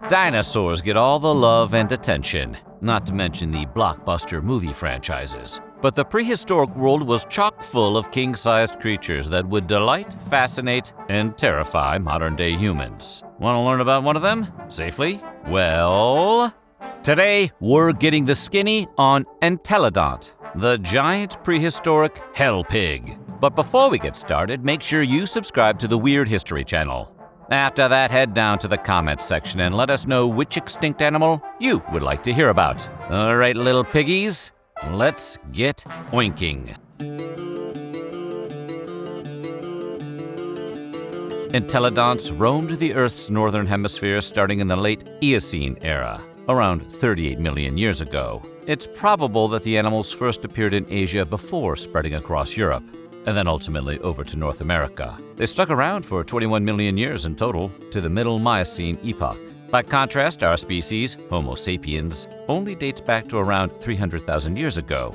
Dinosaurs get all the love and attention, not to mention the blockbuster movie franchises. But the prehistoric world was chock full of king-sized creatures that would delight, fascinate, and terrify modern-day humans. Want to learn about one of them? Safely? Well, today we're getting the skinny on Entelodont, the giant prehistoric hell pig. But before we get started, make sure you subscribe to the Weird History channel. After that, head down to the comments section and let us know which extinct animal you would like to hear about. All right, little piggies, let's get oinking. Entelodonts roamed the Earth's northern hemisphere starting in the late Eocene era, around 38 million years ago. It's probable that the animals first appeared in Asia before spreading across Europe, and then ultimately over to North America. They stuck around for 21 million years in total, to the Middle Miocene epoch. By contrast, our species, Homo sapiens, only dates back to around 300,000 years ago.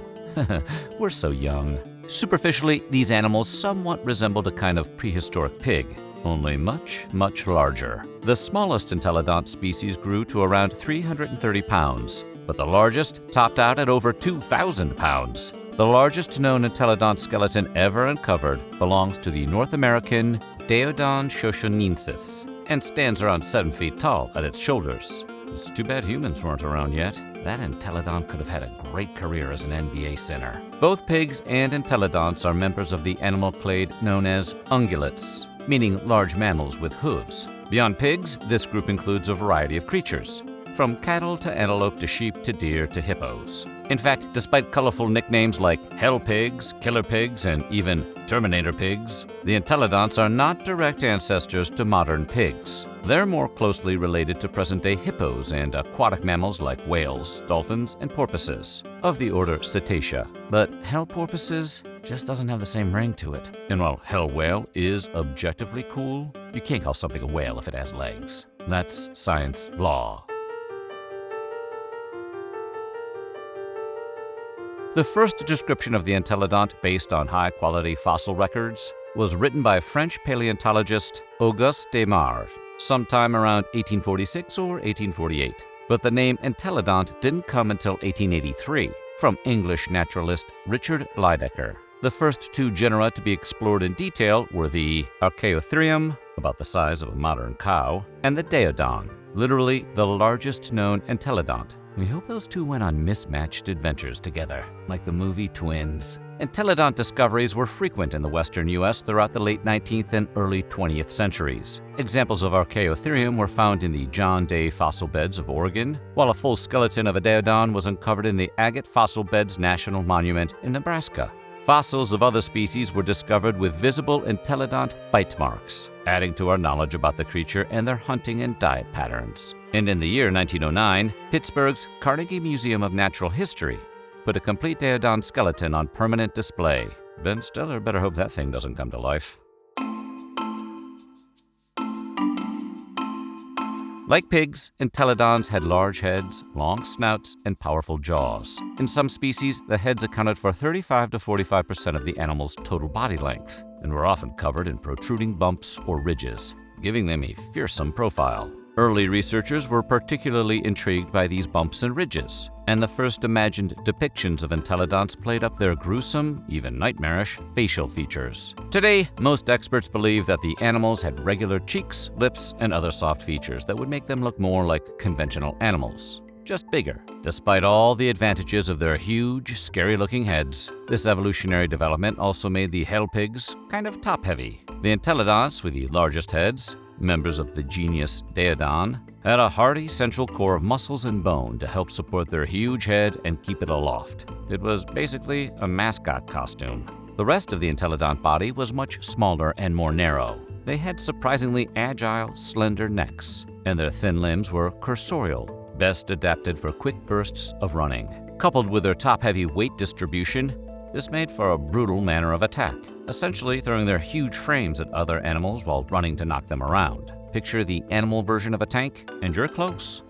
We're so young. Superficially, these animals somewhat resembled a kind of prehistoric pig, only much, much larger. The smallest Entelodont species grew to around 330 pounds, but the largest topped out at over 2,000 pounds. The largest known Entelodont skeleton ever uncovered belongs to the North American Daeodon shoshonensis and stands around 7 feet tall at its shoulders. It's too bad humans weren't around yet. That Entelodont could have had a great career as an NBA center. Both pigs and Entelodonts are members of the animal clade known as ungulates, meaning large mammals with hooves. Beyond pigs, this group includes a variety of creatures, from cattle to antelope to sheep to deer to hippos. In fact, despite colorful nicknames like hell pigs, killer pigs, and even Terminator Pigs, the Entelodonts are not direct ancestors to modern pigs. They're more closely related to present-day hippos and aquatic mammals like whales, dolphins, and porpoises, of the order Cetacea. But hell porpoises just doesn't have the same ring to it. And while hell whale is objectively cool, you can't call something a whale if it has legs. That's science law. The first description of the Entelodont, based on high-quality fossil records, was written by French paleontologist Auguste Desmarres, sometime around 1846 or 1848. But the name Entelodont didn't come until 1883, from English naturalist Richard Lydekker. The first two genera to be explored in detail were the Archaeotherium, about the size of a modern cow, and the Daeodon, literally the largest known Entelodont. We hope those two went on mismatched adventures together, like the movie Twins. Entelodont discoveries were frequent in the western U.S. throughout the late 19th and early 20th centuries. Examples of Archaeotherium were found in the John Day fossil beds of Oregon, while a full skeleton of a Daeodon was uncovered in the Agate Fossil Beds National Monument in Nebraska. Fossils of other species were discovered with visible Entelodont bite marks, adding to our knowledge about the creature and their hunting and diet patterns. And in the year 1909, Pittsburgh's Carnegie Museum of Natural History put a complete Daeodon skeleton on permanent display. Ben Stiller better hope that thing doesn't come to life. Like pigs, Entelodons had large heads, long snouts, and powerful jaws. In some species, the heads accounted for 35 to 45% of the animal's total body length, and were often covered in protruding bumps or ridges, giving them a fearsome profile. Early researchers were particularly intrigued by these bumps and ridges, and the first imagined depictions of Entelodonts played up their gruesome, even nightmarish, facial features. Today, most experts believe that the animals had regular cheeks, lips, and other soft features that would make them look more like conventional animals, just bigger. Despite all the advantages of their huge, scary-looking heads, this evolutionary development also made the hell pigs kind of top-heavy. The Entelodonts, with the largest heads, members of the genus Daeodon, had a hardy central core of muscles and bone to help support their huge head and keep it aloft. It was basically a mascot costume. The rest of the Entelodont body was much smaller and more narrow. They had surprisingly agile, slender necks, and their thin limbs were cursorial, best adapted for quick bursts of running. Coupled with their top-heavy weight distribution, this made for a brutal manner of attack, essentially throwing their huge frames at other animals while running to knock them around. Picture the animal version of a tank, and you're close.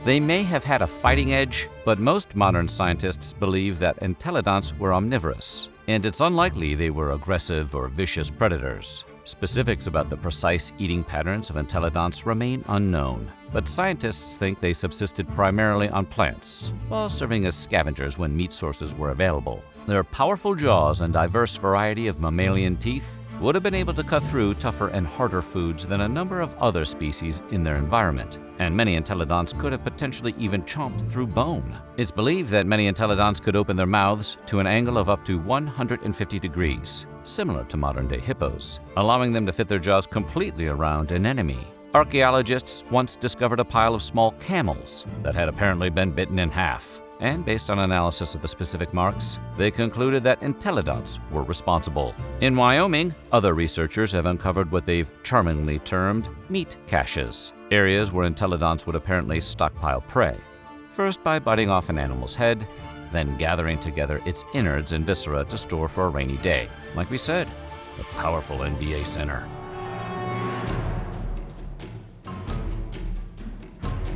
They may have had a fighting edge, but most modern scientists believe that Entelodonts were omnivorous, and it's unlikely they were aggressive or vicious predators. Specifics about the precise eating patterns of entelodonts remain unknown, but scientists think they subsisted primarily on plants, while serving as scavengers when meat sources were available. Their powerful jaws and diverse variety of mammalian teeth would have been able to cut through tougher and harder foods than a number of other species in their environment, and many entelodonts could have potentially even chomped through bone. It's believed that many entelodonts could open their mouths to an angle of up to 150 degrees, similar to modern-day hippos, allowing them to fit their jaws completely around an enemy. Archaeologists once discovered a pile of small camels that had apparently been bitten in half, and based on analysis of the specific marks, they concluded that entelodonts were responsible. In Wyoming, other researchers have uncovered what they've charmingly termed meat caches, areas where entelodonts would apparently stockpile prey, first by biting off an animal's head, then gathering together its innards and viscera to store for a rainy day. Like we said, a powerful NBA center.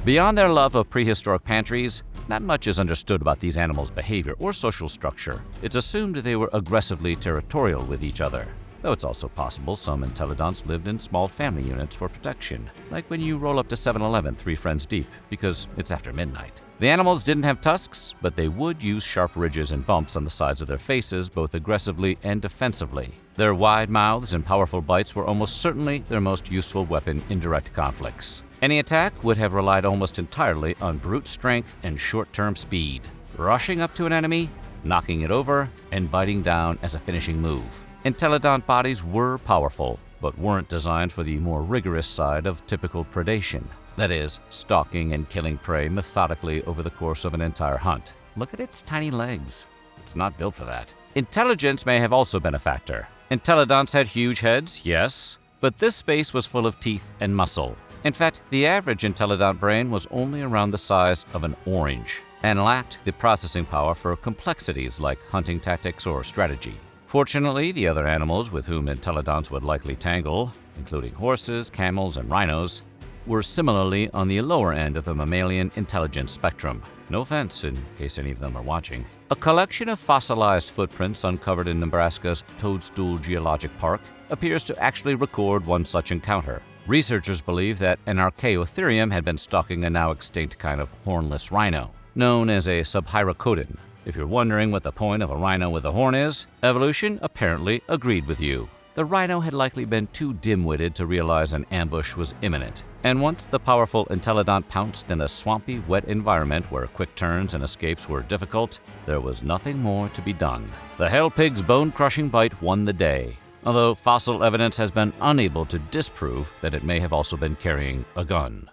Beyond their love of prehistoric pantries, not much is understood about these animals' behavior or social structure. It's assumed they were aggressively territorial with each other, though it's also possible some entelodonts lived in small family units for protection, like when you roll up to 7-Eleven 3 friends deep because it's after midnight. The animals didn't have tusks, but they would use sharp ridges and bumps on the sides of their faces both aggressively and defensively. Their wide mouths and powerful bites were almost certainly their most useful weapon in direct conflicts. Any attack would have relied almost entirely on brute strength and short-term speed, rushing up to an enemy, knocking it over, and biting down as a finishing move. Entelodont bodies were powerful, but weren't designed for the more rigorous side of typical predation. That is, stalking and killing prey methodically over the course of an entire hunt. Look at its tiny legs. It's not built for that. Intelligence may have also been a factor. Entelodonts had huge heads, yes, but this space was full of teeth and muscle. In fact, the average entelodont brain was only around the size of an orange and lacked the processing power for complexities like hunting tactics or strategy. Fortunately, the other animals with whom entelodonts would likely tangle, including horses, camels, and rhinos, were similarly on the lower end of the mammalian intelligence spectrum. No offense, in case any of them are watching. A collection of fossilized footprints uncovered in Nebraska's Toadstool Geologic Park appears to actually record one such encounter. Researchers believe that an Archaeotherium had been stalking a now extinct kind of hornless rhino, known as a subhyracodon. If you're wondering what the point of a rhino with a horn is, evolution apparently agreed with you. The rhino had likely been too dim-witted to realize an ambush was imminent, and once the powerful entelodont pounced in a swampy, wet environment where quick turns and escapes were difficult, there was nothing more to be done. The hell pig's bone-crushing bite won the day, although fossil evidence has been unable to disprove that it may have also been carrying a gun.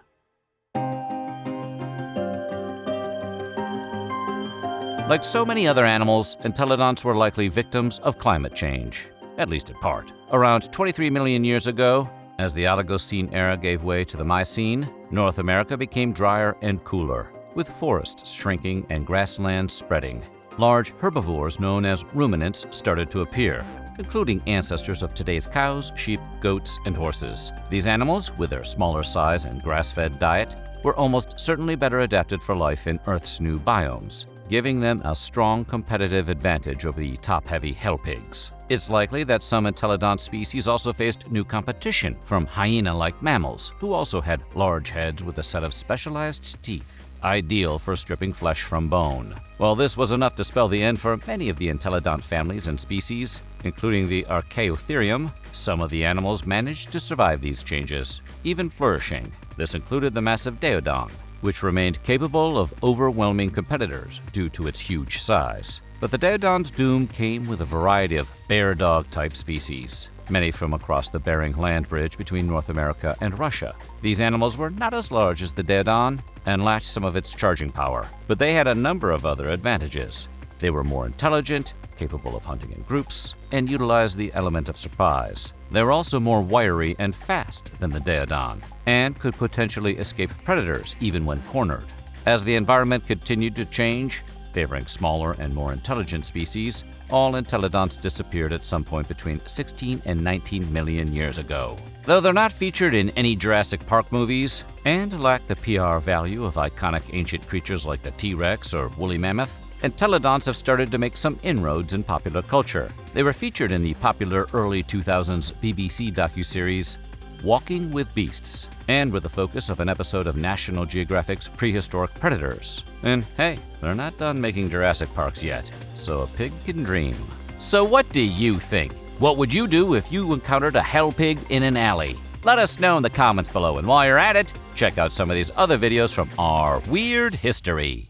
Like so many other animals, entelodonts were likely victims of climate change, at least in part. Around 23 million years ago, as the Oligocene era gave way to the Miocene, North America became drier and cooler, with forests shrinking and grasslands spreading. Large herbivores known as ruminants started to appear, including ancestors of today's cows, sheep, goats, and horses. These animals, with their smaller size and grass-fed diet, were almost certainly better adapted for life in Earth's new biomes, giving them a strong competitive advantage over the top-heavy hell pigs. It's likely that some entelodont species also faced new competition from hyena-like mammals, who also had large heads with a set of specialized teeth, ideal for stripping flesh from bone. While this was enough to spell the end for many of the entelodont families and species, including the Archaeotherium, some of the animals managed to survive these changes, even flourishing. This included the massive Daeodon, which remained capable of overwhelming competitors due to its huge size. But the Daeodon's doom came with a variety of bear-dog-type species, many from across the Bering Land Bridge between North America and Russia. These animals were not as large as the Daeodon and lacked some of its charging power, but they had a number of other advantages. They were more intelligent, capable of hunting in groups, and utilized the element of surprise. They were also more wiry and fast than the Daeodon, and could potentially escape predators even when cornered. As the environment continued to change, favoring smaller and more intelligent species, all entelodonts disappeared at some point between 16 and 19 million years ago. Though they're not featured in any Jurassic Park movies, and lack the PR value of iconic ancient creatures like the T-Rex or woolly mammoth, Entelodonts have started to make some inroads in popular culture. They were featured in the popular early 2000s BBC docuseries Walking with Beasts, and with the focus of an episode of National Geographic's Prehistoric Predators. And hey, they're not done making Jurassic Parks yet, so a pig can dream. So what do you think? What would you do if you encountered a hell pig in an alley? Let us know in the comments below, and while you're at it, check out some of these other videos from our weird history.